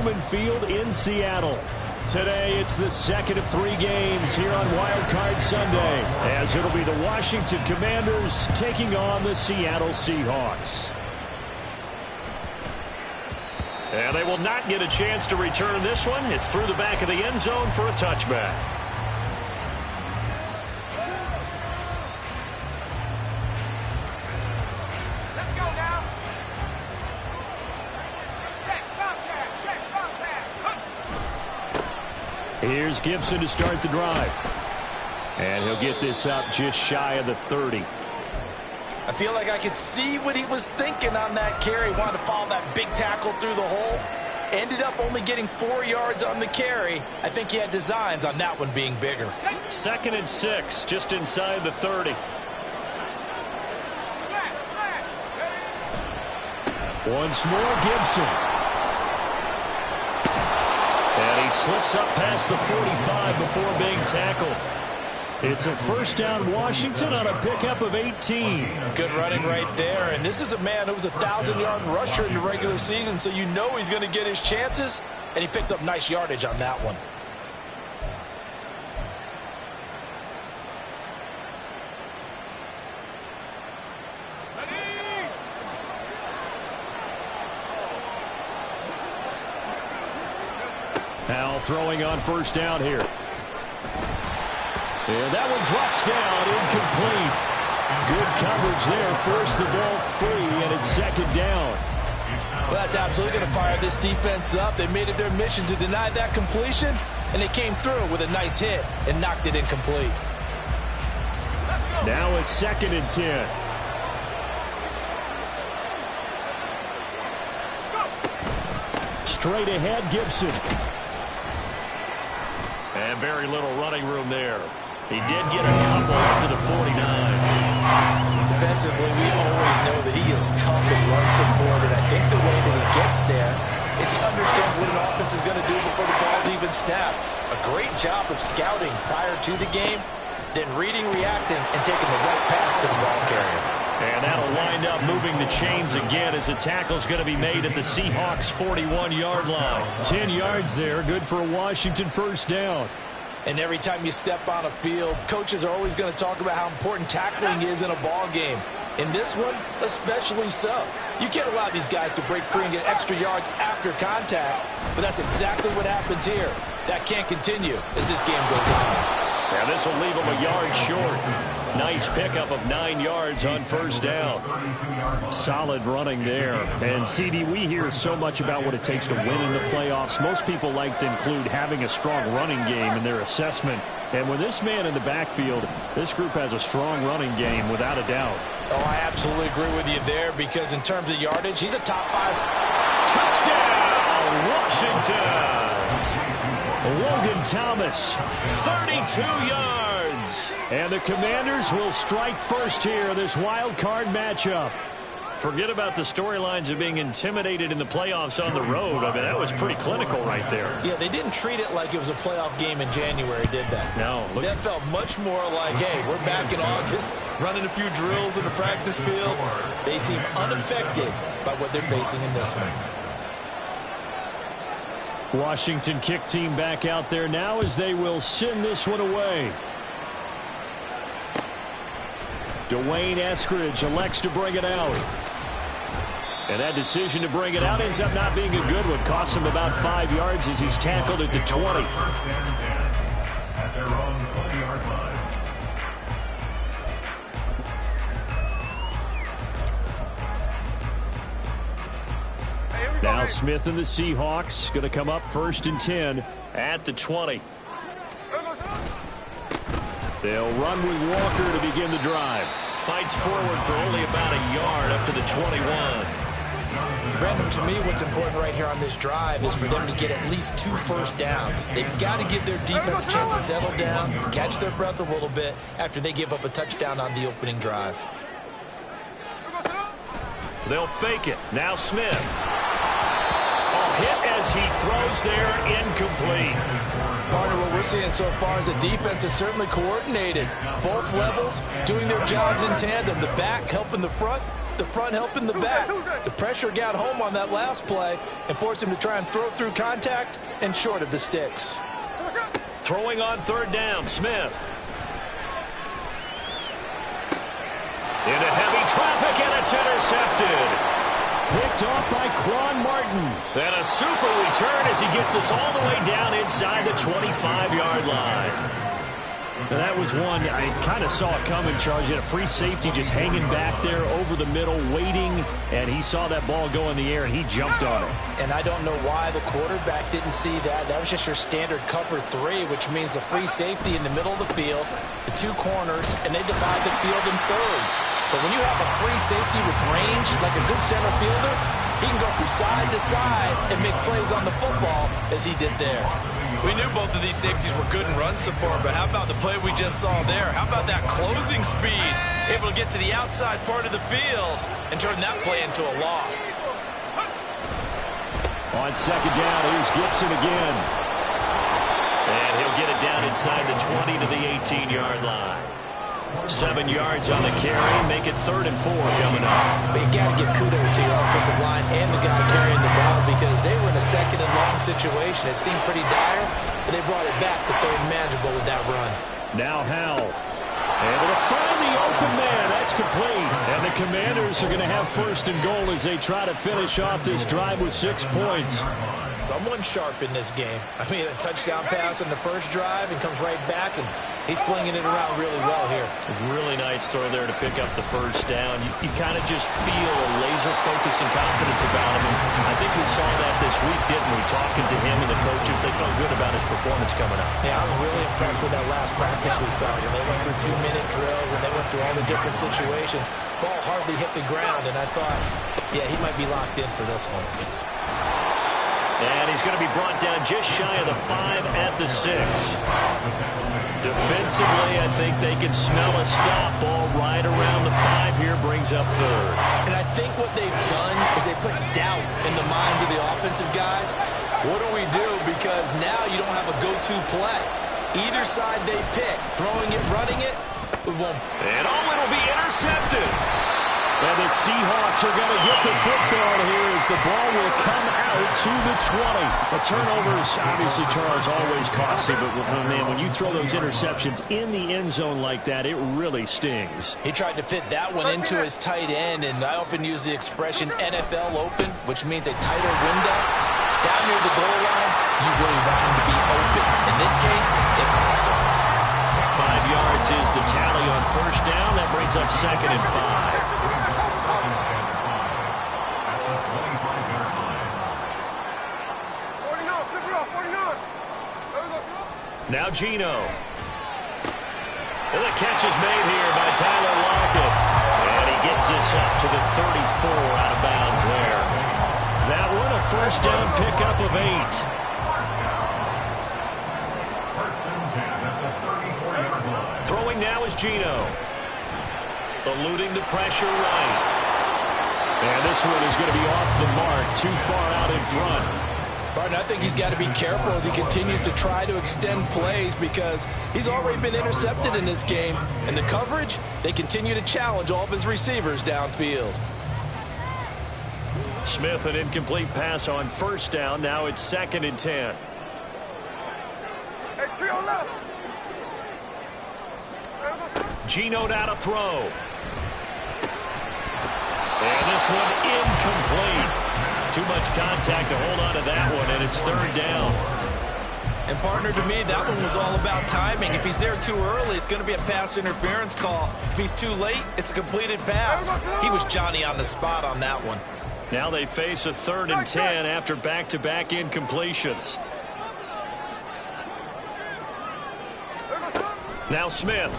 Lumen Field in Seattle. Today, it's the second of 3 games here on Wild Card Sunday, as it'll be the Washington Commanders taking on the Seattle Seahawks. And they will not get a chance to return this one. It's through the back of the end zone for a touchback. Here's Gibson to start the drive. And he'll get this up just shy of the 30. I feel like I could see what he was thinking on that carry. Wanted to follow that big tackle through the hole. Ended up only getting 4 yards on the carry. I think he had designs on that one being bigger. 2nd and 6, just inside the 30. Once more, Gibson. And he slips up past the 45 before being tackled. It's a first down Washington on a pickup of 18. Good running right there. And this is a man who was a 1,000-yard rusher in the regular season, so you know he's going to get his chances. And he picks up nice yardage on that one. Now throwing on first down here. And that one drops down, incomplete. Good coverage there, forced the ball free, and it's 2nd down. Well, that's absolutely going to fire this defense up. They made it their mission to deny that completion, and they came through with a nice hit and knocked it incomplete. Now a 2nd and 10. Straight ahead, Gibson. And very little running room there. He did get a couple up to the 49. Defensively, we always know that he is tough in run support, and I think the way that he gets there is he understands what an offense is going to do before the ball's even snapped. A great job of scouting prior to the game, then reading, reacting, and taking the right path to the ball carrier. And that'll wind up moving the chains again as the tackle's going to be made at the Seahawks' 41-yard line. 10 yards there, good for a Washington first down. And every time you step on a field, coaches are always going to talk about how important tackling is in a ball game. In this one, especially so. You can't allow these guys to break free and get extra yards after contact, but that's exactly what happens here. That can't continue as this game goes on. Now this will leave him a yard short. Nice pickup of 9 yards on first down. Solid running there. And, CD, we hear so much about what it takes to win in the playoffs. Most people like to include having a strong running game in their assessment. And with this man in the backfield, this group has a strong running game without a doubt. Oh, I absolutely agree with you there because in terms of yardage, he's a top 5. Touchdown, Washington! Logan Thomas, 32 yards. And the Commanders will strike first here, this wild card matchup. Forget about the storylines of being intimidated in the playoffs on the road. I mean, that was pretty clinical right there. Yeah, they didn't treat it like it was a playoff game in January, did they? No. That felt much more like, hey, we're back in August, running a few drills in the practice field. They seem unaffected by what they're facing in this one. Washington kick team back out there now as they will send this one away. Dwayne Eskridge elects to bring it out. And that decision to bring it out ends up not being a good one. Costs him about 5 yards as he's tackled at the 20. At their own 20-yard line. Now Smith and the Seahawks going to come up 1st and 10 at the 20. They'll run with Walker to begin the drive. Fights forward for only about a yard up to the 21. Brandon, to me, what's important right here on this drive is for them to get at least 2 first downs. They've got to give their defense a chance to settle down, catch their breath a little bit after they give up a touchdown on the opening drive. They'll fake it. Now Smith. Hit as he throws there, incomplete. Partner, what we're seeing so far is the defense is certainly coordinated. Both levels doing their jobs in tandem. The back helping the front, the front helping the back. The pressure got home on that last play and forced him to try and throw through contact and short of the sticks. Throwing on third down, Smith. Into heavy traffic, and it's intercepted. Picked off by Quan Martin. And a super return as he gets us all the way down inside the 25-yard line. Now that was one I kind of saw it coming, Charles. You had a free safety just hanging back there over the middle, waiting, and he saw that ball go in the air, and he jumped on it. And I don't know why the quarterback didn't see that. That was just your standard cover 3, which means the free safety in the middle of the field, the 2 corners, and they divide the field in thirds. But when you have a free safety with range, like a good center fielder, he can go from side to side and make plays on the football as he did there. We knew both of these safeties were good in run support, but how about the play we just saw there? How about that closing speed? Able to get to the outside part of the field and turn that play into a loss. On second down, here's Gibson again. And he'll get it down inside the 20 to the 18-yard line. 7 yards on the carry, make it 3rd and 4 coming up. But you got to give kudos to your offensive line and the guy carrying the ball because they were in a 2nd and long situation. It seemed pretty dire, but they brought it back to 3rd and manageable with that run. Now Howell. Able to find the open man. That's complete. And the Commanders are going to have 1st and goal as they try to finish off this drive with 6 points. Someone sharp in this game. I mean, a touchdown pass on the first drive and comes right back, and he's flinging it around really well here. Really nice throw there to pick up the 1st down. You kind of just feel a laser focus and confidence about him. And I think we saw that this week, didn't we? Talking to him and the coaches, they felt good about his performance coming up. Yeah, I was really impressed with that last practice we saw. When they went through 2-minute drill, when they went through all the different situations, ball hardly hit the ground, and I thought, yeah, he might be locked in for this one. And he's going to be brought down just shy of the 5 at the 6. Defensively, I think they can smell a stop. Ball right around the 5 here, brings up 3rd. And I think what they've done is they put doubt in the minds of the offensive guys. What do we do? Because now you don't have a go-to play. Either side they pick, throwing it, running it, it won't. And it'll be intercepted. And the Seahawks are going to get the football here as the ball will come out to the 20. The turnovers, obviously, Charles, always costly. But, man, when you throw those interceptions in the end zone like that, it really stings. He tried to fit that one into his tight end, and I often use the expression NFL open, which means a tighter window. Down near the goal line, you really want him to be open. In this case, it cost him. 5 yards is the tally on 1st down. That brings up 2nd and 5. Now Geno. And the catch is made here by Tyler Lockett. And he gets this up to the 34 out of bounds there. That one a 1st down pickup of 8. Throwing now is Geno. Eluding the pressure right. And this one is going to be off the mark, too far out in front. Barton, I think he's got to be careful as he continues to try to extend plays because he's already been intercepted in this game. And the coverage, they continue to challenge all of his receivers downfield. Smith, an incomplete pass on 1st down. Now it's 2nd and 10. Geno now to throw. And this one incomplete. Too much contact to hold on to that one, and it's 3rd down. And, partner, to me, that one was all about timing. If he's there too early, it's going to be a pass interference call. If he's too late, it's a completed pass. He was Johnny on the spot on that one. Now they face a 3rd and 10 after back-to-back incompletions. Now Smith.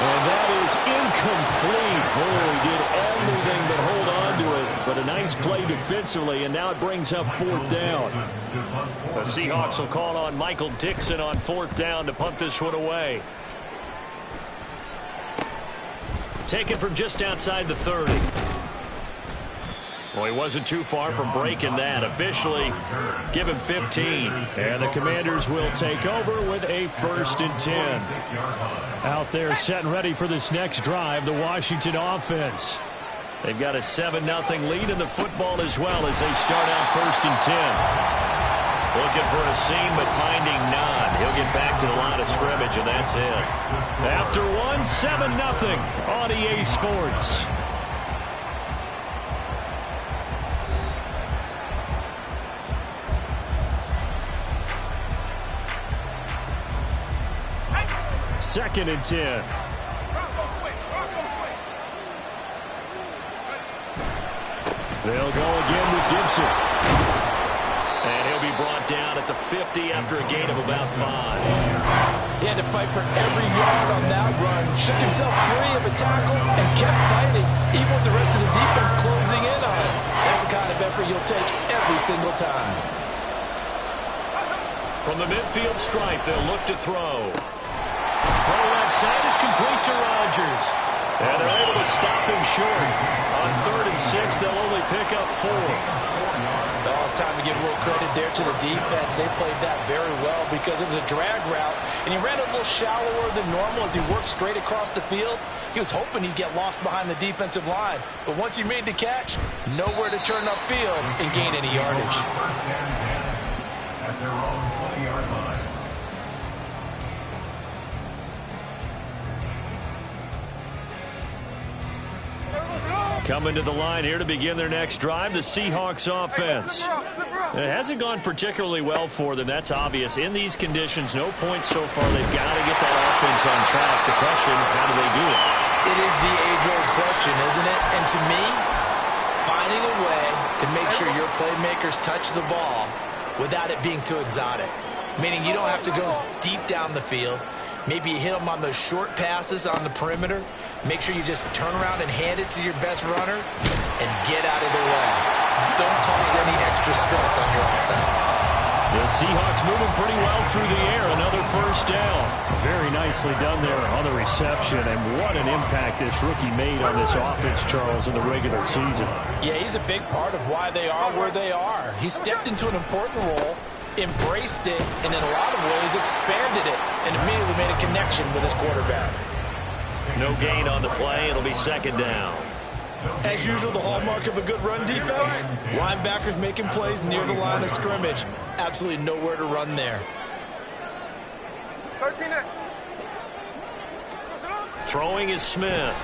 And that is incomplete. Oh, he did everything but hold on to it. But a nice play defensively, and now it brings up 4th down. The Seahawks will call on Michael Dixon on 4th down to punt this one away. Taken from just outside the 30. Well, he wasn't too far from breaking that. Officially, give him 15. And the Commanders will take over with a 1st and 10. Out there set and ready for this next drive, the Washington offense. They've got a 7-0 lead in the football as well as they start out 1st and 10. Looking for a seam, but finding none. He'll get back to the line of scrimmage, and that's it. After one, 7-0 on EA Sports. Second and 10. They'll go again with Gibson. And he'll be brought down at the 50 after a gain of about 5. He had to fight for every yard on that run. Shook himself free of a tackle and kept fighting, even with the rest of the defense closing in on him. That's the kind of effort you'll take every single time. From the midfield stripe, they'll look to throw. Throw left side is complete to Rodgers. And they're able to stop him short. On 3rd and 6, they'll only pick up 4. Oh, it's time to give a little credit there to the defense. They played that very well because it was a drag route, and he ran a little shallower than normal as he worked straight across the field. He was hoping he'd get lost behind the defensive line, but once he made the catch, nowhere to turn upfield and gain any yardage. Coming to the line here to begin their next drive, the Seahawks offense. It hasn't gone particularly well for them. That's obvious. In these conditions, no points so far. They've got to get that offense on track. The question, how do they do it? It is the age-old question, isn't it? And to me, finding a way to make sure your playmakers touch the ball without it being too exotic. Meaning you don't have to go deep down the field. Maybe you hit them on those short passes on the perimeter. Make sure you just turn around and hand it to your best runner and get out of their way. Don't cause any extra stress on your offense. The Seahawks moving pretty well through the air. Another 1st down. Very nicely done there on the reception. And what an impact this rookie made on this offense, Charles, in the regular season. Yeah, he's a big part of why they are where they are. He stepped into an important role, embraced it, and in a lot of ways expanded it, and immediately made a connection with his quarterback. No gain on the play. It'll be 2nd down. As usual, the hallmark of a good run defense, linebackers making plays near the line of scrimmage. Absolutely nowhere to run there. Throwing is Smith.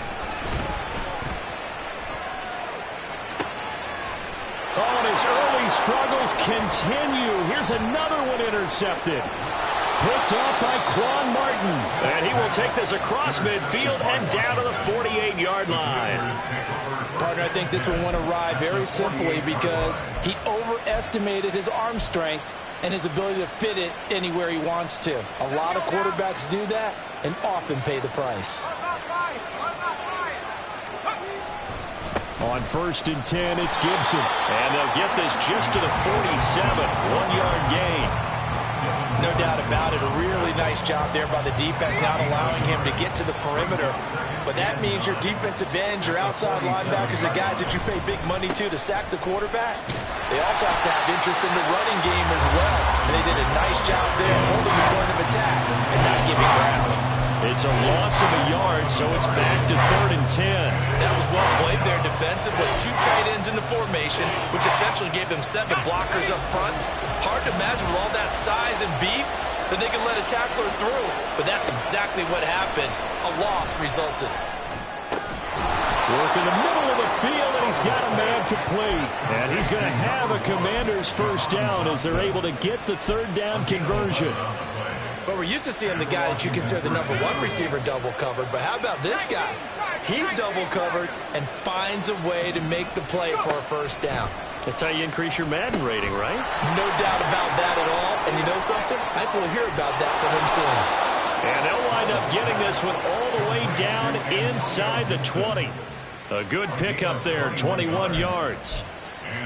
Oh, and his early struggles continue. Here's another one intercepted. Picked off by Quan Martin. And he will take this across midfield and down to the 48-yard line. Partner, I think this one went awry very simply because he overestimated his arm strength and his ability to fit it anywhere he wants to. A lot of quarterbacks do that and often pay the price. On 1st and 10, it's Gibson. And they'll get this just to the 47. 1-yard gain. No doubt about it. A really nice job there by the defense, not allowing him to get to the perimeter. But that means your defensive ends, your outside linebackers, the guys that you pay big money to sack the quarterback, they also have to have interest in the running game as well. And they did a nice job there holding the point of attack and not giving ground. It's a loss of a yard, so it's back to 3rd and 10. That was well played there defensively. 2 tight ends in the formation, which essentially gave them 7 blockers up front. Hard to imagine with all that size and beef that they could let a tackler through. But that's exactly what happened. A loss resulted. Work in the middle of the field, and he's got a man complete. And he's going to have a Commander's 1st down as they're able to get the 3rd down conversion. But we're used to seeing the guy that you consider the #1 receiver double covered. But how about this guy? He's double covered and finds a way to make the play for a 1st down. That's how you increase your Madden rating, right? No doubt about that at all. And you know something? I think we'll hear about that from him soon. And they'll wind up getting this one all the way down inside the 20. A good pickup there, 21 yards.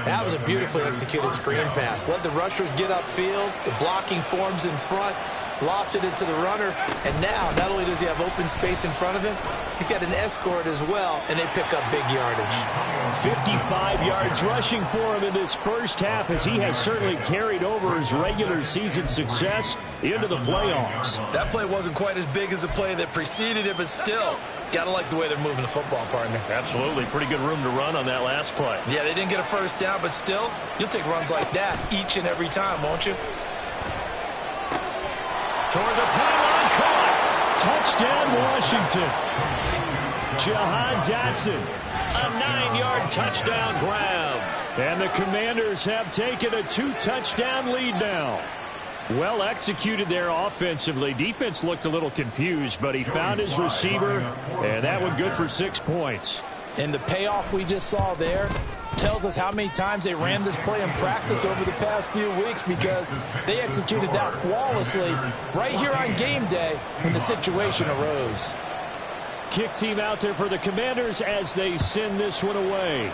That was a beautifully executed screen pass. Let the rushers get upfield. The blocking forms in front. Lofted it to the runner, and now not only does he have open space in front of him, He's got an escort as well, and they pick up big yardage. 55 yards rushing for him in this first half, as he has certainly carried over his regular season success into the playoffs. That play wasn't quite as big as the play that preceded it, but still, got to like the way they're moving the football, partner. Absolutely. Pretty good room to run on that last play. Yeah, they didn't get a first down, but still, you'll take runs like that each and every time, won't you? Toward the pylon, caught. Touchdown, Washington. Jahan Dotson, a 9-yard touchdown grab. And the Commanders have taken a 2-touchdown lead now. Well executed there offensively. Defense looked a little confused, but he found his receiver, and that one good for 6 points. And the payoff we just saw there tells us how many times they ran this play in practice over the past few weeks, because they executed that flawlessly right here on game day when the situation arose. Kick team out there for the Commanders as they send this one away.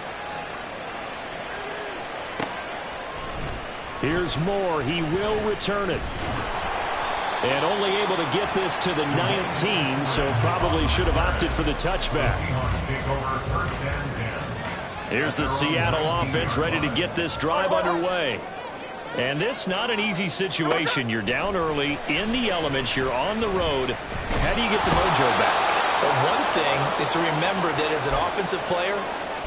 Here's Moore. He will return it. And only able to get this to the 19, so probably should have opted for the touchback. Here's the Seattle offense ready to get this drive underway. And this not an easy situation. You're down early, in the elements, you're on the road. How do you get the mojo back? Well, one thing is to remember that as an offensive player,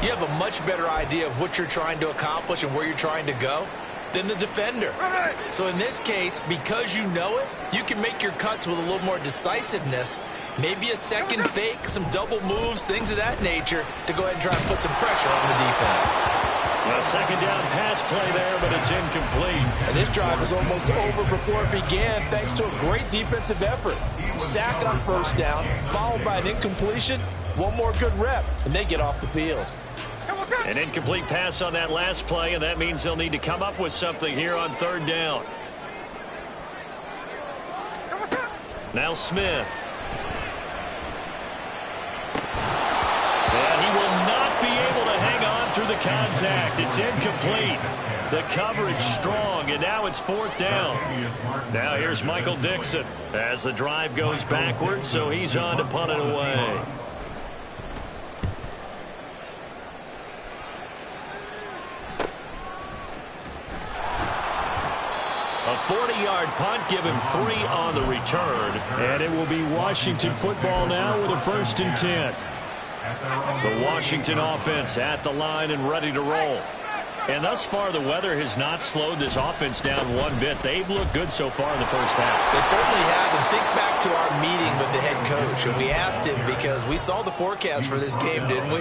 you have a much better idea of what you're trying to accomplish and where you're trying to go than the defender. So in this case, because you know it, you can make your cuts with a little more decisiveness. Maybe a second fake, some double moves, things of that nature to go ahead and try and put some pressure on the defense. A second down pass play there, but it's incomplete. And this drive was almost over before it began thanks to a great defensive effort. Sack on first down, followed by an incompletion. One more good rep, and they get off the field. An incomplete pass on that last play, and that means they'll need to come up with something here on third down. Now Smith. And he will not be able to hang on through the contact. It's incomplete. The coverage strong, and now it's fourth down. Now here's Michael Dixon as the drive goes backwards, so he's on to punt it away. A 40-yard punt, give him 3 on the return. And it will be Washington football now with a 1st and 10. The Washington offense at the line and ready to roll. And thus far, the weather has not slowed this offense down one bit. They've looked good so far in the first half. They certainly have. And think back to our meeting with the head coach. And we asked him, because we saw the forecast for this game, didn't we?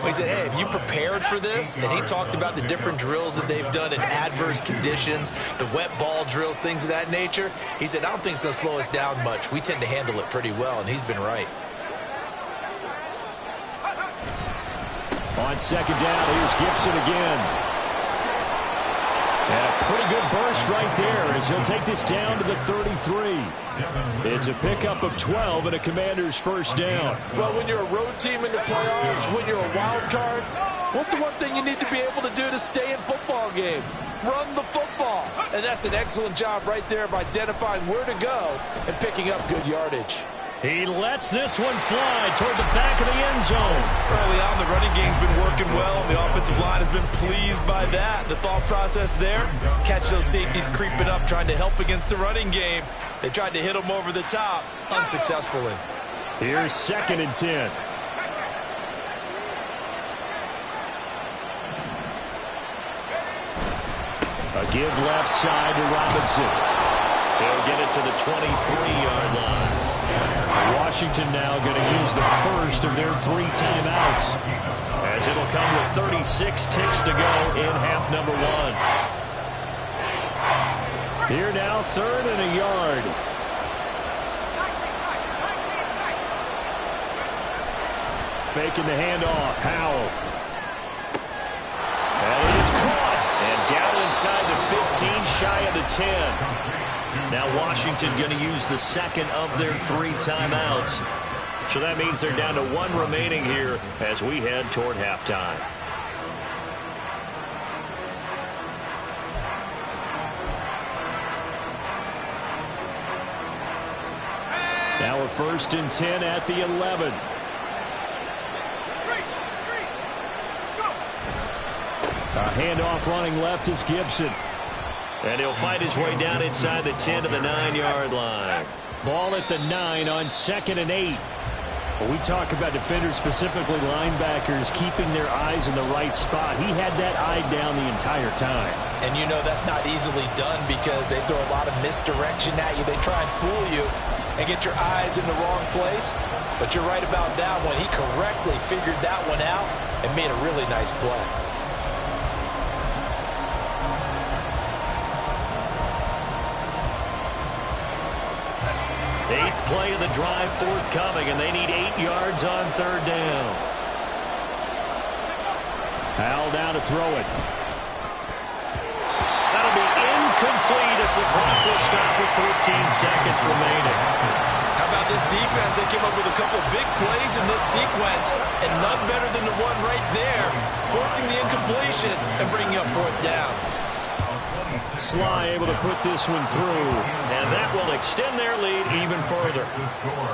We said, hey, have you prepared for this? And he talked about the different drills that they've done in adverse conditions, the wet ball drills, things of that nature. He said, I don't think it's going to slow us down much. We tend to handle it pretty well, and he's been right. On second down, here's Gibson again. And a pretty good burst right there as he'll take this down to the 33. It's a pickup of 12 and a Commander's first down. Well, when you're a road team in the playoffs, when you're a wild card, what's the one thing you need to be able to do to stay in football games? Run the football. And that's an excellent job right there of identifying where to go and picking up good yardage. He lets this one fly toward the back of the end zone. Early on, the running game's been working well, and the offensive line has been pleased by that. The thought process there, catch those safeties creeping up, trying to help against the running game. They tried to hit them over the top, unsuccessfully. Here's 2nd and 10. A give left side to Robinson. He'll get it to the 23-yard line. Washington now going to use the first of their 3 timeouts, as it'll come with 36 ticks to go in half number 1. Here now, 3rd and a yard. Faking the handoff, Howell. And it is caught. And down inside the 15, shy of the 10. Now Washington going to use the second of their 3 timeouts. So that means they're down to 1 remaining here as we head toward halftime. Now a 1st and 10 at the 11. A handoff running left is Gibson. And he'll fight his way down inside the 10 to the 9-yard line. Ball at the 9 on 2nd and 8. When we talk about defenders, specifically linebackers, keeping their eyes in the right spot, he had that eye down the entire time. And you know that's not easily done because they throw a lot of misdirection at you. They try and fool you and get your eyes in the wrong place. But you're right about that one. He correctly figured that one out and made a really nice play. Eighth play of the drive forthcoming, and they need 8 yards on 3rd down. Howell down to throw it. That'll be incomplete as the clock will stop with 14 seconds remaining. How about this defense? They came up with a couple big plays in this sequence, and none better than the one right there, forcing the incompletion and bringing up 4th down. Sly able to put this one through, and that will extend their lead even further.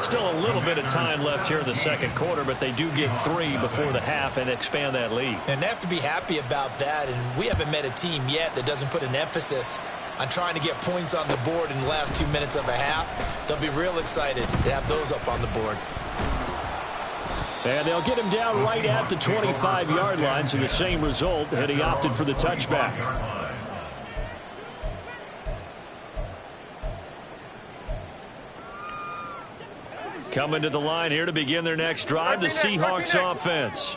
Still a little bit of time left here in the 2nd quarter, but they do get 3 before the half and expand that lead. And they have to be happy about that, and we haven't met a team yet that doesn't put an emphasis on trying to get points on the board in the last 2 minutes of a half. They'll be real excited to have those up on the board. And they'll get him down right at the 25-yard line, so the same result, and he opted for the touchback. Coming to the line here to begin their next drive, the Seahawks offense.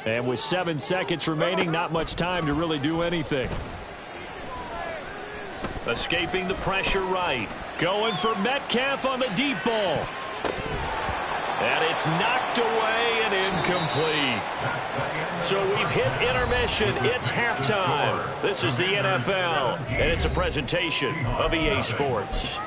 And with 7 seconds remaining, not much time to really do anything. Escaping the pressure right. Going for Metcalf on the deep ball. And it's knocked away and incomplete. So we've hit intermission. It's halftime. This is the NFL, and it's a presentation of EA Sports.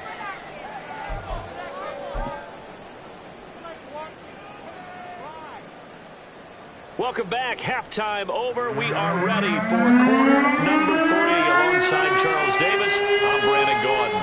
Welcome back. Halftime over. We are ready for quarter number 3. Alongside Charles Davis, I'm Brandon Gordon.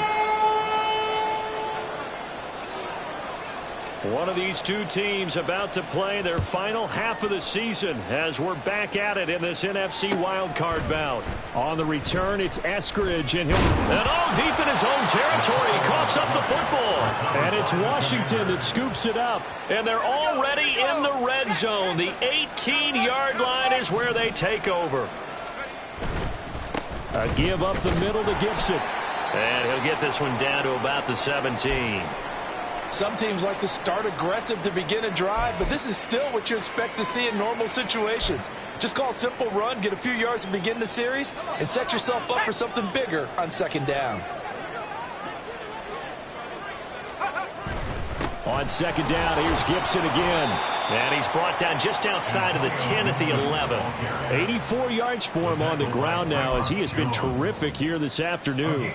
One of these two teams about to play their final half of the season as we're back at it in this NFC wildcard bout. On the return, it's Eskridge, and all deep in his own territory. He coughs up the football. And it's Washington that scoops it up. And they're already in the red zone. The 18-yard line is where they take over. A give up the middle to Gibson. And he'll get this one down to about the 17. Some teams like to start aggressive to begin a drive, but this is still what you expect to see in normal situations. Just call a simple run, get a few yards to begin the series, and set yourself up for something bigger on 2nd down. On 2nd down, here's Gibson again. And he's brought down just outside of the 10 at the 11. 84 yards for him on the ground now as he has been terrific here this afternoon.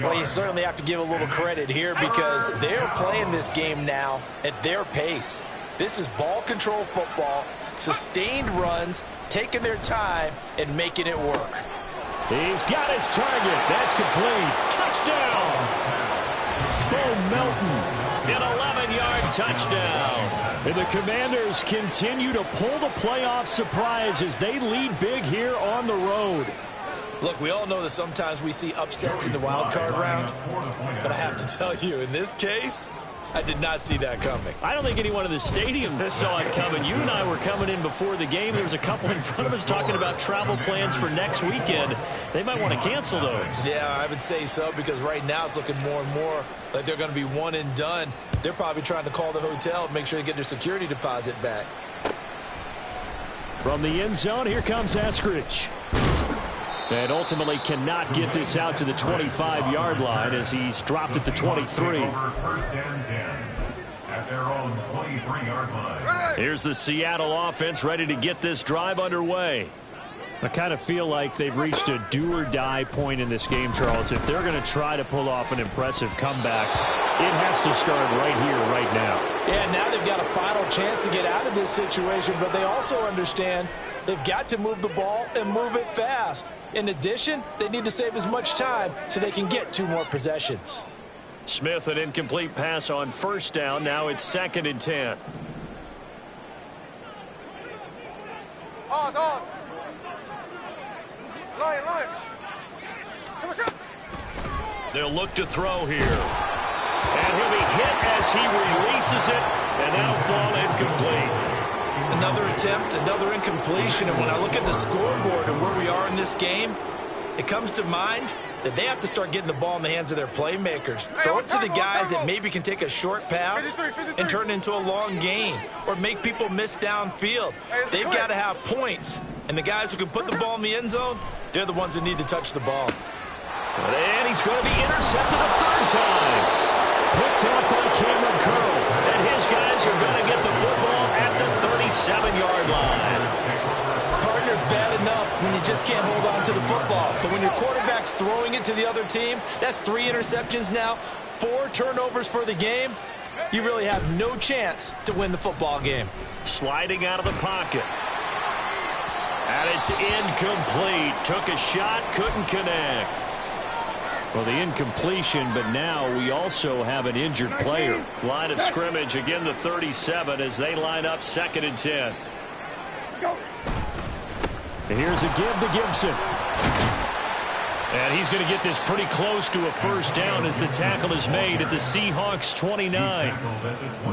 Well, you certainly have to give a little credit here because they're playing this game now at their pace. This is ball control football, sustained runs, taking their time, and making it work. He's got his target. That's complete. Touchdown! Bo Melton. An 11-yard touchdown. And the Commanders continue to pull the playoff surprise as they lead big here on the road. Look, we all know that sometimes we see upsets in the wild card round, but I have to tell you, in this case, I did not see that coming. I don't think anyone in the stadium saw it coming. You and I were coming in before the game. There was a couple in front of us talking about travel plans for next weekend. They might want to cancel those. Yeah, I would say so because right now it's looking more and more like they're going to be one and done. They're probably trying to call the hotel and make sure they get their security deposit back. From the end zone, here comes Eskridge. And ultimately cannot get this out to the 25-yard line as he's dropped at the 23. Here's the Seattle offense ready to get this drive underway. I kind of feel like they've reached a do-or-die point in this game, Charles. If they're going to try to pull off an impressive comeback, it has to start right here, right now. Yeah, now they've got a final chance to get out of this situation, but they also understand they've got to move the ball and move it fast. In addition, they need to save as much time so they can get 2 more possessions. Smith, an incomplete pass on 1st down. Now it's 2nd and 10. They'll look to throw here. And he'll be hit as he releases it, and that'll fall incomplete. Another attempt, another incompletion, and when I look at the scoreboard and where we are in this game, it comes to mind that they have to start getting the ball in the hands of their playmakers. Throw it to the guys that maybe can take a short pass and turn it into a long gain or make people miss downfield. They've got to have points, and the guys who can put the ball in the end zone, they're the ones that need to touch the ball. And he's going to be intercepted a third time. Picked up by Cameron Curl, and his guys are going to get the football at the 37-yard line. Partner's bad enough when you just can't hold on to the football. But when your quarterback's throwing it to the other team, that's 3 interceptions now, 4 turnovers for the game. You really have no chance to win the football game. Sliding out of the pocket. And it's incomplete. Took a shot, couldn't connect. Well, the incompletion, but now we also have an injured player. Line of scrimmage, again the 37 as they line up 2nd and 10. And here's a give to Gibson. And he's going to get this pretty close to a first down as the tackle is made at the Seahawks 29.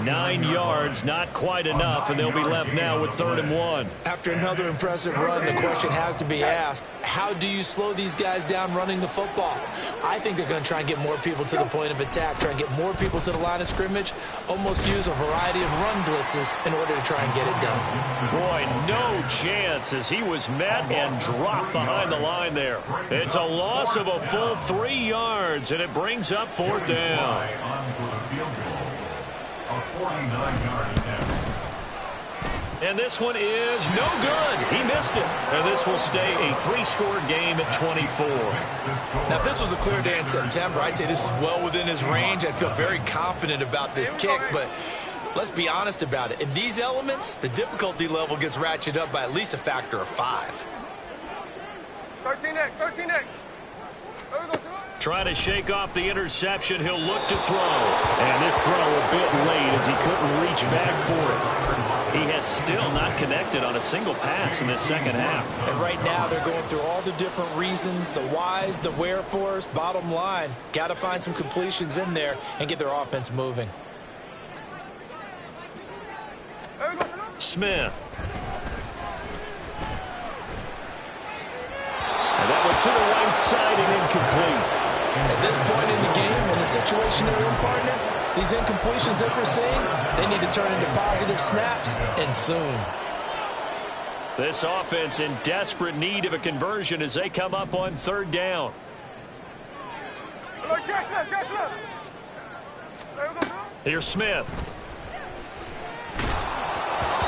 9 yards, not quite enough, and they'll be left now with 3rd and 1. After another impressive run, the question has to be asked, how do you slow these guys down running the football? I think they're going to try and get more people to the point of attack, try and get more people to the line of scrimmage, almost use a variety of run blitzes in order to try and get it done. Boy, no chance as he was met and dropped behind the line there. It's a loss of a full 3 yards, and it brings up 4th down. And this one is no good. He missed it. And this will stay a 3-score game at 24. Now, if this was a clear day in September, I'd say this is well within his range. I'd feel very confident about this kick, but let's be honest about it. In these elements, the difficulty level gets ratcheted up by at least a factor of 5. 13X, 13X. Trying to shake off the interception. He'll look to throw. And this throw a bit late as he couldn't reach back for it. He has still not connected on a single pass in this second half. And right now they're going through all the different reasons, the whys, the wherefores. Bottom line, got to find some completions in there and get their offense moving. Smith. And that one to the right side and incomplete. At this point in the game, in the situation they're in, partner, these incompletions that we're seeing, they need to turn into positive snaps, and soon. This offense in desperate need of a conversion as they come up on 3rd down. Here's Smith.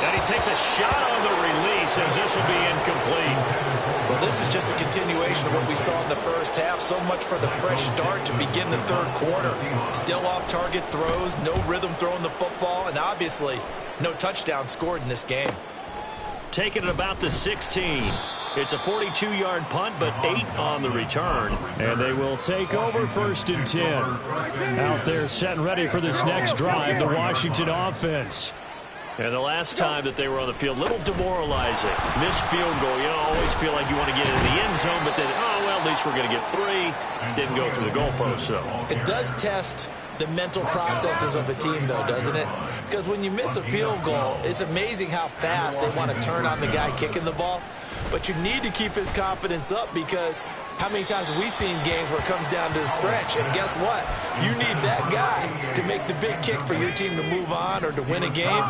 And he takes a shot on the release as this will be incomplete. Well, this is just a continuation of what we saw in the first half. So much for the fresh start to begin the 3rd quarter. Still off-target throws, no rhythm throwing the football, and obviously no touchdown scored in this game. Taking it about the 16. It's a 42-yard punt, but 8 on the return. And they will take over 1st and 10. Out there set and ready for this next drive, the Washington offense. And the last time that they were on the field, a little demoralizing. Missed field goal. You know, always feel like you want to get into the end zone, but then, oh, well, at least we're going to get 3. Didn't go through the goalpost, so. It does test the mental processes of a team, though, doesn't it? Because when you miss a field goal, it's amazing how fast they want to turn on the guy kicking the ball. But you need to keep his confidence up because how many times have we seen games where it comes down to the stretch? And guess what? You need that guy to make the big kick for your team to move on or to win a game.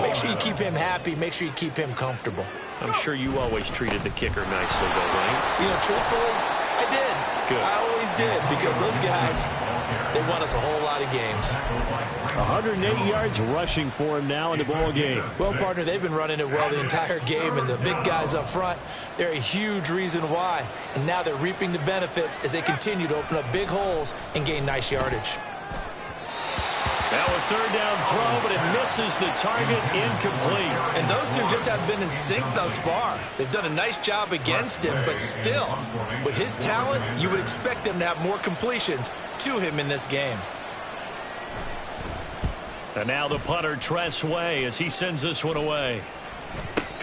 Make sure you keep him happy. Make sure you keep him comfortable. I'm sure you always treated the kicker nicely, though, right? You know, truthfully, I did. Good. I always did because those guys, they won us a whole lot of games. 108 yards rushing for him now in the ball game. Well, partner, they've been running it well the entire game, and the big guys up front, they're a huge reason why. And now they're reaping the benefits as they continue to open up big holes and gain nice yardage. Now a 3rd down throw, but it misses the target, incomplete. And those two just haven't been in sync thus far. They've done a nice job against him, but still, with his talent, you would expect them to have more completions to him in this game. And now the punter, Tress Way, as he sends this one away.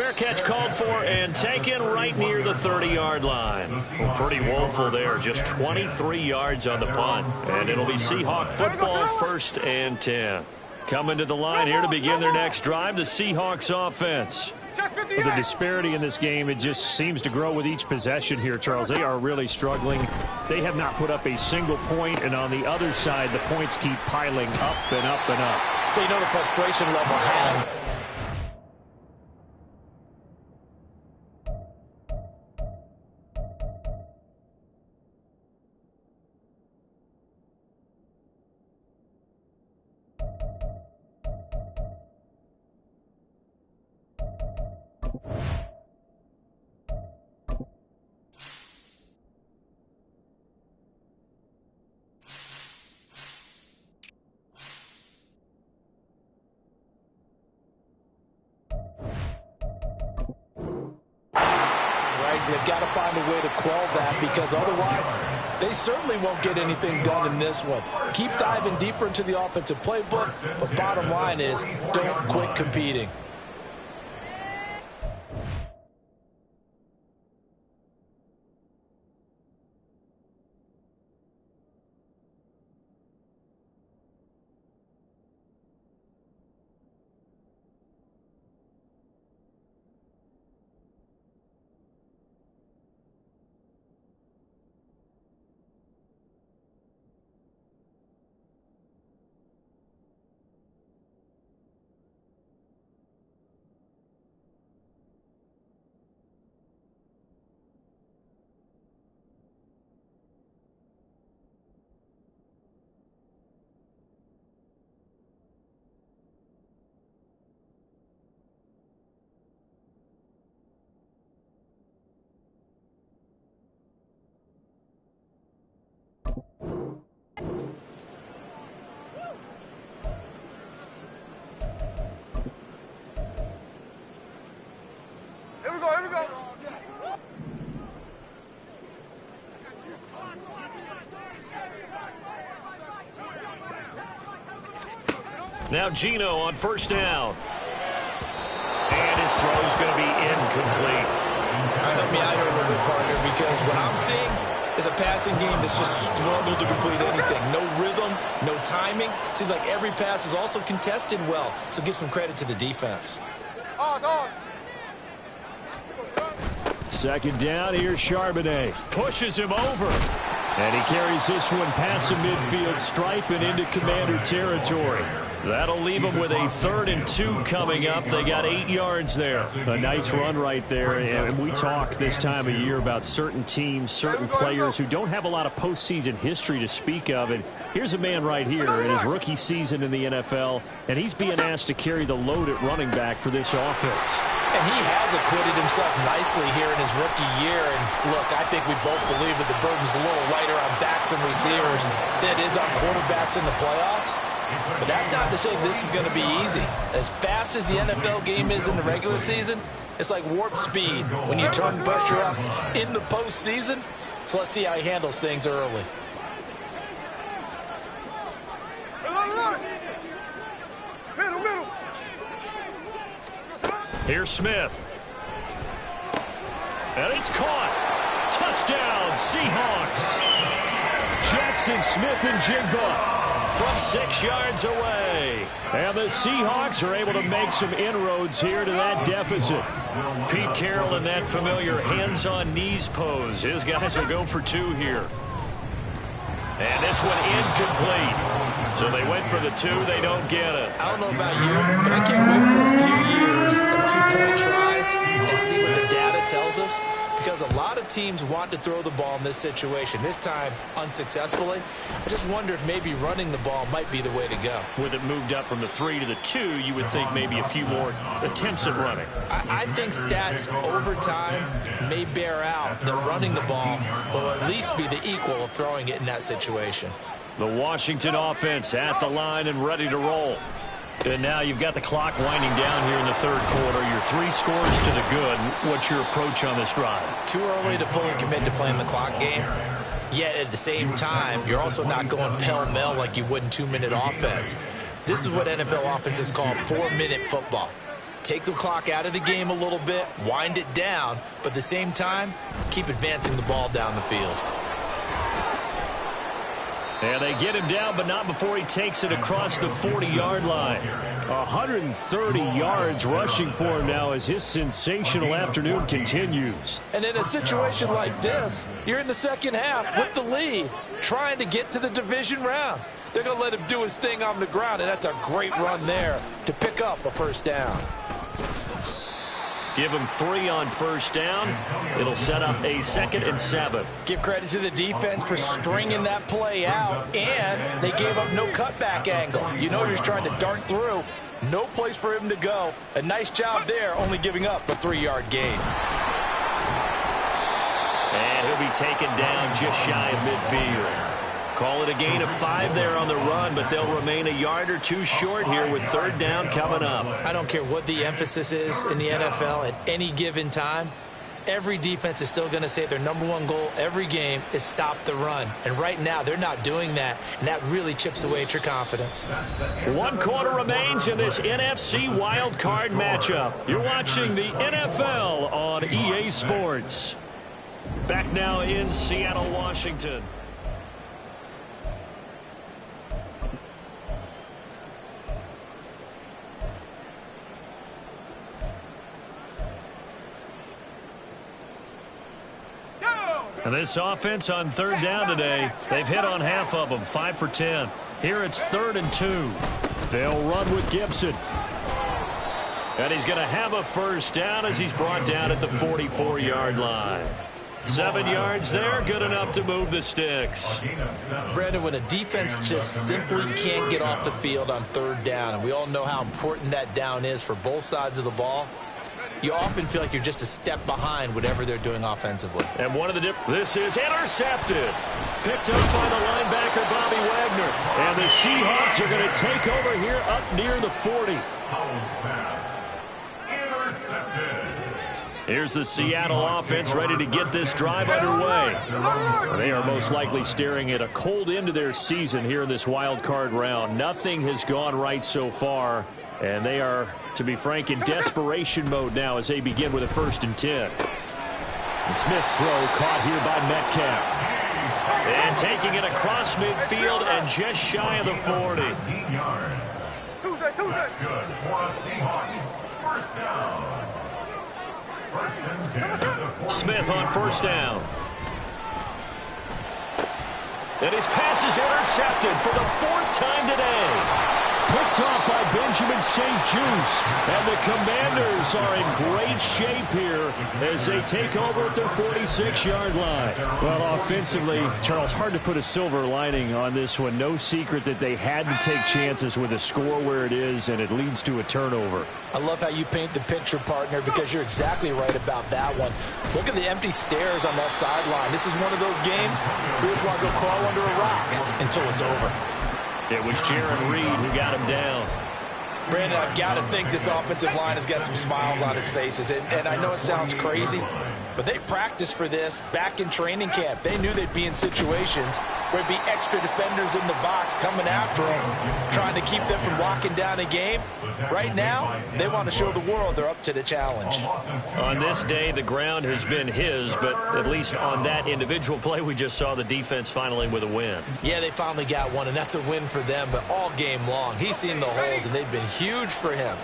Fair catch called for and taken right near the 30-yard line. Well, pretty woeful there. Just 23 yards on the punt. And it'll be Seahawk football, 1st and 10. Coming to the line here to begin their next drive, the Seahawks offense. The disparity in this game, it just seems to grow with each possession here, Charles. They are really struggling. They have not put up a single point, and on the other side, the points keep piling up and up and up. So you know the frustration level has. They've got to find a way to quell that, because otherwise they certainly won't get anything done in this one. Keep diving deeper into the offensive playbook, but bottom line is don't quit competing. Here we go. Now Gino on 1st down. And his throw's going to be incomplete. All right, help me out here a little bit, partner, because what I'm seeing is a passing game that's just struggled to complete anything. No rhythm, no timing. Seems like every pass is also contested well, so give some credit to the defense. Second down, here's Charbonnet. Pushes him over. And he carries this one past the midfield stripe and into Commander territory. That'll leave them with a 3rd and 2 coming up. They got 8 yards there. A nice run right there. And we talk this time of year about certain teams, certain players who don't have a lot of postseason history to speak of. And here's a man right here in his rookie season in the NFL, and he's being asked to carry the load at running back for this offense. And he has acquitted himself nicely here in his rookie year. And look, I think we both believe that the burden's a little lighter on backs and receivers than it is on quarterbacks in the playoffs. But that's not to say this is going to be easy. As fast as the NFL game is in the regular season, it's like warp speed when you turn pressure up in the postseason. So let's see how he handles things early. Middle. Here's Smith. And it's caught. Touchdown, Seahawks. Jackson Smith-Njigba from 6 yards away. And the Seahawks are able to make some inroads here to that deficit. Pete Carroll in that familiar hands-on knees pose. His guys will go for 2 here. And this one incomplete. So they went for the 2. They don't get it. I don't know about you, but I can't wait for a few years of 2-point tries and see what the data tells us. Because a lot of teams want to throw the ball in this situation. This time, unsuccessfully. I just wonder if maybe running the ball might be the way to go. With it moved up from the 3 to the 2, you would think maybe a few more attempts at running. I think stats over time may bear out that running the ball will at least be the equal of throwing it in that situation. The Washington offense at the line and ready to roll. And now you've got the clock winding down here in the 3rd quarter. Your 3 scores to the good. What's your approach on this drive? Too early to fully commit to playing the clock game. Yet at the same time, you're also not going pell-mell like you would in 2-minute offense. This is what NFL offenses call 4-minute football. take the clock out of the game a little bit, wind it down, but at the same time, keep advancing the ball down the field. And they get him down, but not before he takes it across the 40-yard line. 130 yards rushing for him now as his sensational afternoon continues. And in a situation like this, you're in the second half with the lead, trying to get to the division round. They're going to let him do his thing on the ground, and that's a great run there to pick up a first down. Give him 3 on first down. It'll set up a 2nd and 7. Give credit to the defense for stringing that play out, and they gave up no cutback angle. You know he's trying to dart through. No place for him to go. A nice job there, only giving up a 3-yard gain. And he'll be taken down just shy of midfield. Call it a gain of 5 there on the run, but they'll remain a yard or 2 short here with 3rd down coming up. I don't care what the emphasis is in the NFL at any given time. Every defense is still going to say their #1 goal every game is stop the run. And right now, they're not doing that, and that really chips away at your confidence. 1 quarter remains in this NFC wild card matchup. You're watching the NFL on EA Sports. Back now in Seattle, Washington. And this offense on 3rd down today, they've hit on half of them, 5 for 10. Here it's 3rd and 2. They'll run with Gibson. And he's going to have a first down as he's brought down at the 44-yard line. 7 yards there, good enough to move the sticks. Brandon, when a defense just simply can't get off the field on 3rd down, and we all know how important that down is for both sides of the ball, you often feel like you're just a step behind whatever they're doing offensively. And one of the this is intercepted. Picked up by the linebacker, Bobby Wagner. And the Seahawks are going to take over here up near the 40. Here's the Seattle offense ready to get this drive underway. They are most likely staring at a cold end to their season here in this wild card round. Nothing has gone right so far, and they are, to be frank, in desperation mode now as they begin with a 1st and 10. The Smith's throw caught here by Metcalf. And taking it across midfield and just shy of the 40. That's good for the Seahawks. First down. Smith on 1st down. And his pass is intercepted for the 4th time today. Picked off by Benjamin St. Juste. And the Commanders are in great shape here as they take over at their 46-yard line. Well, offensively, Charles, hard to put a silver lining on this one. No secret that they had to take chances with a score where it is, and it leads to a turnover. I love how you paint the picture, partner, because you're exactly right about that one. Look at the empty stairs on that sideline. This is one of those games we just want to go crawl under a rock until it's over. It was Jaron Reed who got him down. Brandon, I've got to think this offensive line has got some smiles on its faces. And I know it sounds crazy, but they practiced for this back in training camp. They knew they'd be in situations where there'd be extra defenders in the box coming after them, trying to keep them from locking down a game. Right now, they want to show the world they're up to the challenge. On this day, the ground has been his, but at least on that individual play, we just saw the defense finally with a win. Yeah, they finally got one, and that's a win for them, but all game long, he's seen the holes, and they've been huge for him.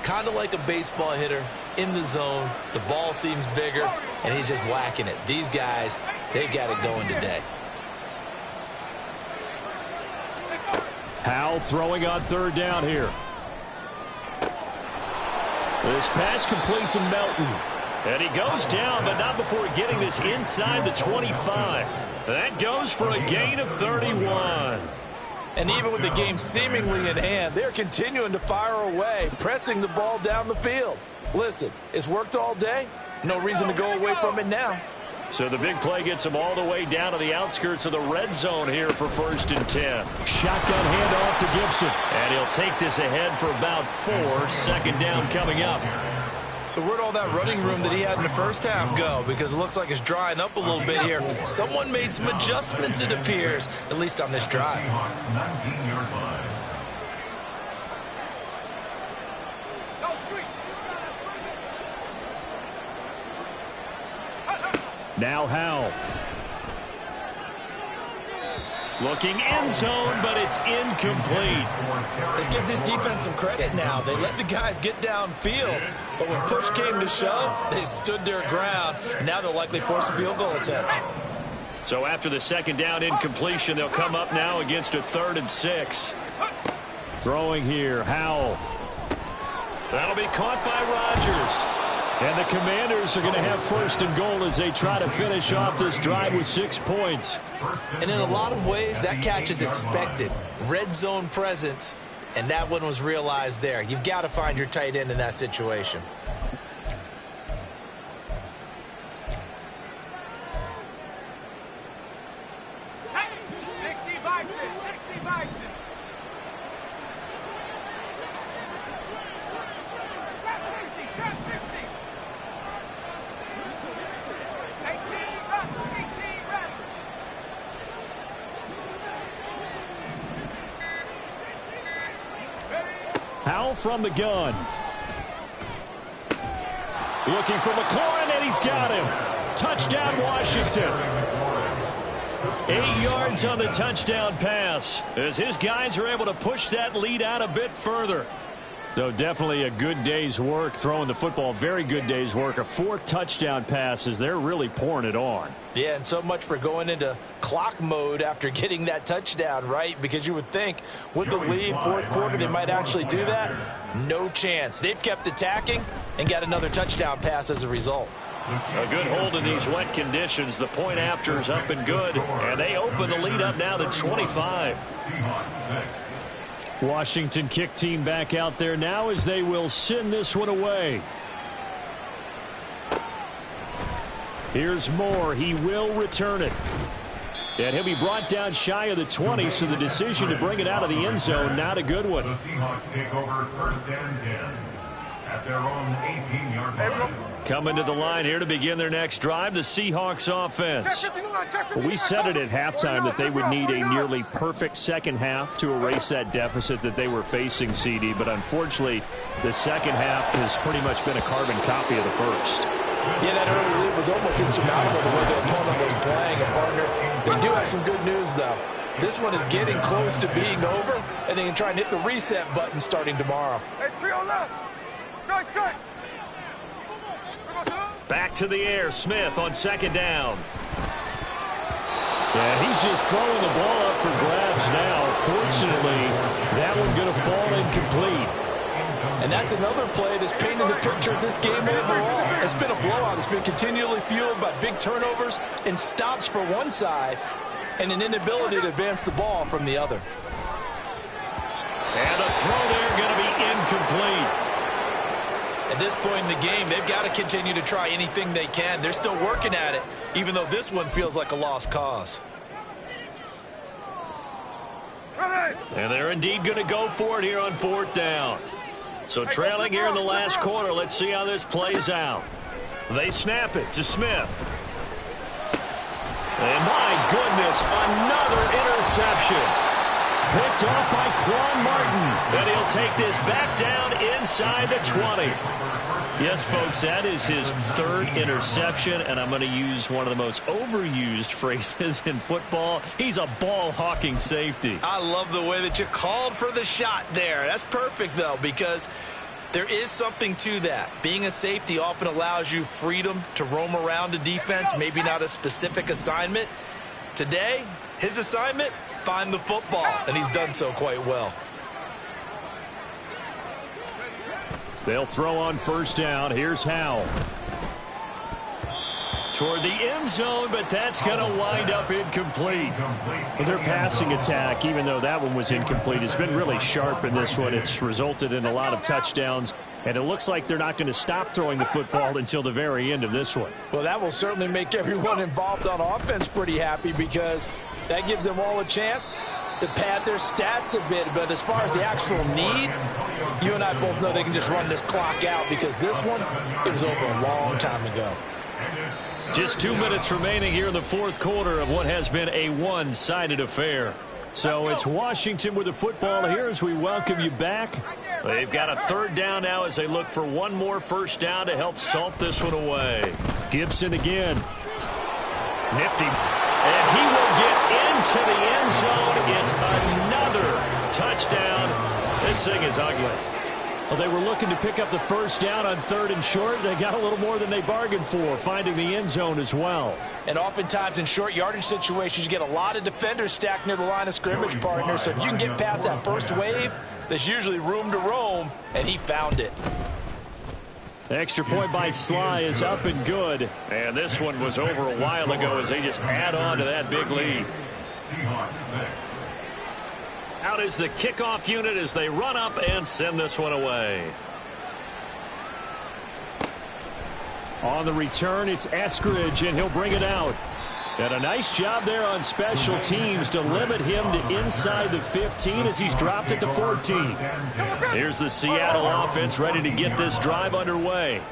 Kind of like a baseball hitter in the zone. The ball seems bigger, and he's just whacking it. These guys, they've got it going today. Howell throwing on 3rd down here. This pass complete to Melton. And he goes down, but not before getting this inside the 25. That goes for a gain of 31. And even with the game seemingly in hand, they're continuing to fire away, pressing the ball down the field. Listen, it's worked all day. No reason to go away from it now. So the big play gets him all the way down to the outskirts of the red zone here for 1st and 10. Shotgun handoff to Gibson. And he'll take this ahead for about 4. 2nd down coming up. So where'd all that running room that he had in the first half go? Because it looks like it's drying up a little bit here. Someone made some adjustments, it appears, at least on this drive. Now Howell. Looking end zone, but it's incomplete. Let's give this defense some credit now. They let the guys get downfield, but when push came to shove, they stood their ground, and now they'll likely force a field goal attempt. So after the second down incompletion, they'll come up now against a 3rd and 6. Throwing here, Howell. That'll be caught by Rodgers. And the Commanders are going to have 1st and goal as they try to finish off this drive with 6 points. And in a lot of ways, that catch is expected. Red zone presence, and that one was realized there. You've got to find your tight end in that situation. Howell from the gun. Looking for McLaurin, and he's got him. Touchdown, Washington. 8 yards on the touchdown pass as his guys are able to push that lead out a bit further. So definitely a good day's work throwing the football. Very good day's work. A 4th touchdown pass as they're really pouring it on. Yeah, and so much for going into clock mode after getting that touchdown, right? Because you would think with the lead, 4th quarter, they might actually do that. No chance. They've kept attacking and got another touchdown pass as a result. A good hold in these wet conditions. The point after is up and good, and they open the lead up now to 25. Washington kick team back out there now as they will send this one away. Here's Moore. He will return it. And he'll be brought down shy of the 20, so the decision to bring it out of the end zone, not a good one. The Seahawks take over 1st and 10 at their own 18-yard line. Coming to the line here to begin their next drive, the Seahawks offense. Well, we said it at halftime that they would need a nearly perfect second half to erase that deficit that they were facing, CD. But unfortunately, the second half has pretty much been a carbon copy of the first. Yeah, that early lead was almost insurmountable the way the opponent was playing. And, partner, they do have some good news, though. This one is getting close to being over, and they can try and hit the reset button starting tomorrow. Hey, trio left. Strike. Back to the air. Smith on 2nd down. Yeah, he's just throwing the ball up for grabs now. Fortunately, that one going to fall incomplete. And that's another play that's painted the picture of this game overall. It's been a blowout. It's been continually fueled by big turnovers and stops for one side and an inability to advance the ball from the other. And a throw there going to be incomplete. At this point in the game, they've got to continue to try anything they can. They're still working at it, even though this one feels like a lost cause. And they're indeed going to go for it here on 4th down. So trailing here in the last quarter, let's see how this plays out. They snap it to Smith. And my goodness, another interception. Picked off by Quan Martin. And he'll take this back down inside the 20. Yes, folks, that is his 3rd interception, and I'm going to use one of the most overused phrases in football. He's a ball-hawking safety. I love the way that you called for the shot there. That's perfect, though, because there is something to that. Being a safety often allows you freedom to roam around a defense, maybe not a specific assignment. Today, his assignment, find the football, and he's done so quite well. They'll throw on 1st down. Here's Howell. Toward the end zone, but that's going to wind up incomplete. Well, their passing attack, even though that one was incomplete, has been really sharp in this one. It's resulted in a lot of touchdowns, and it looks like they're not going to stop throwing the football until the very end of this one. Well, that will certainly make everyone involved on offense pretty happy because that gives them all a chance to pad their stats a bit. But as far as the actual need, you and I both know they can just run this clock out because this one, it was over a long time ago. Just 2 minutes remaining here in the 4th quarter of what has been a one-sided affair. So it's Washington with the football here as we welcome you back. They've got a 3rd down now as they look for one more 1st down to help salt this one away. Gibson again. Nifty. And he will get into the end zone. It's another touchdown. This thing is ugly. Well, they were looking to pick up the first down on 3rd and short. They got a little more than they bargained for, finding the end zone as well. And oftentimes in short yardage situations, you get a lot of defenders stacked near the line of scrimmage, partner. So if you can get past that first wave, there's usually room to roam, and he found it. The extra point by Sly is up and good. And this one was over a while ago as they just add on to that big lead. Seahawks 6. Out is the kickoff unit as they run up and send this one away. On the return, it's Eskridge, and he'll bring it out. And a nice job there on special teams to limit him to inside the 15 as he's dropped it to 14. Here's the Seattle offense ready to get this drive underway.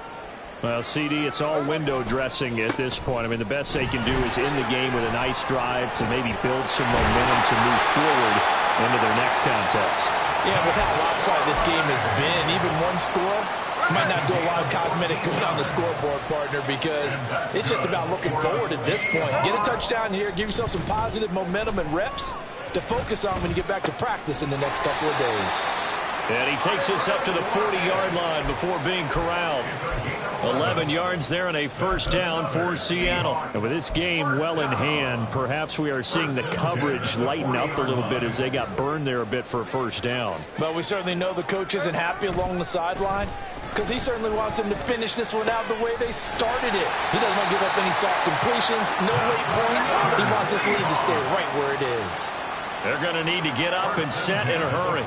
Well, CD, it's all window dressing at this point. I mean, the best they can do is end the game with a nice drive to maybe build some momentum to move forward into their next contest. Yeah, with how lopsided this game has been, even one score might not do a lot of cosmetic good on the scoreboard, partner, because it's just about looking forward at this point. Get a touchdown here, give yourself some positive momentum and reps to focus on when you get back to practice in the next couple of days. And he takes us up to the 40-yard line before being corralled. 11 yards there and a first down for Seattle. And with this game well in hand, perhaps we are seeing the coverage lighten up a little bit as they got burned there a bit for a first down. But we certainly know the coach isn't happy along the sideline because he certainly wants them to finish this one out the way they started it. He doesn't want to give up any soft completions, no late points. He wants this lead to stay right where it is. They're going to need to get up and set in a hurry.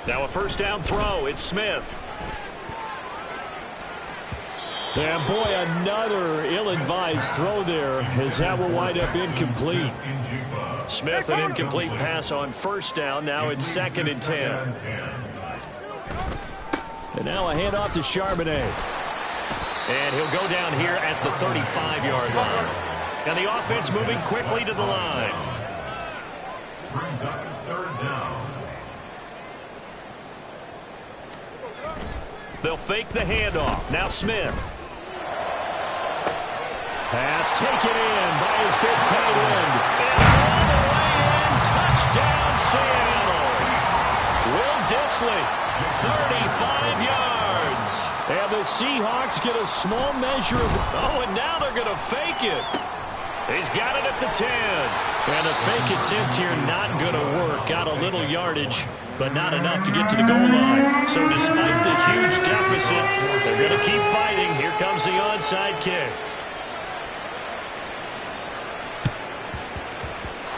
Now a first down throw. It's Smith. And boy, another ill-advised throw there as that will wind up incomplete. Smith, an incomplete pass on first down. Now it's 2nd and 10. And now a handoff to Charbonnet. And he'll go down here at the 35-yard line. And the offense moving quickly to the line. Brings up 3rd down. They'll fake the handoff. Now Smith. Pass taken in by his big tight end. And all the way in. Touchdown, Seattle. Will Dissly, 35 yards. And the Seahawks get a small measure of... Oh, and now they're going to fake it. He's got it at the 10. And a fake attempt here not going to work. Got a little yardage, but not enough to get to the goal line. So despite the huge deficit, they're going to keep fighting. Here comes the onside kick.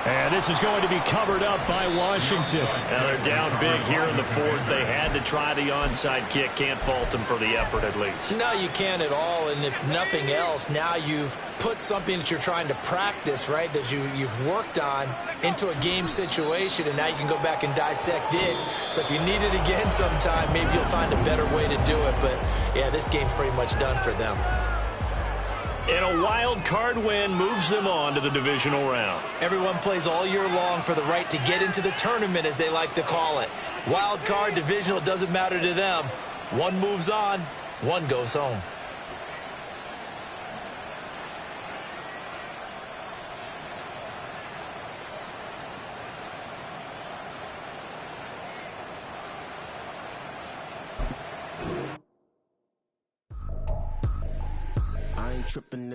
And this is going to be covered up by Washington. Now they're down big here in the 4th. They had to try the onside kick. Can't fault them for the effort at least. No, you can't at all. And if nothing else, now you've put something that you're trying to practice, right, that you've worked on into a game situation, and now you can go back and dissect it. So if you need it again sometime, maybe you'll find a better way to do it. But, yeah, this game's pretty much done for them. And a wild card win moves them on to the divisional round. Everyone plays all year long for the right to get into the tournament, as they like to call it. Wild card, divisional, doesn't matter to them. One moves on, one goes home. I ain't tripping.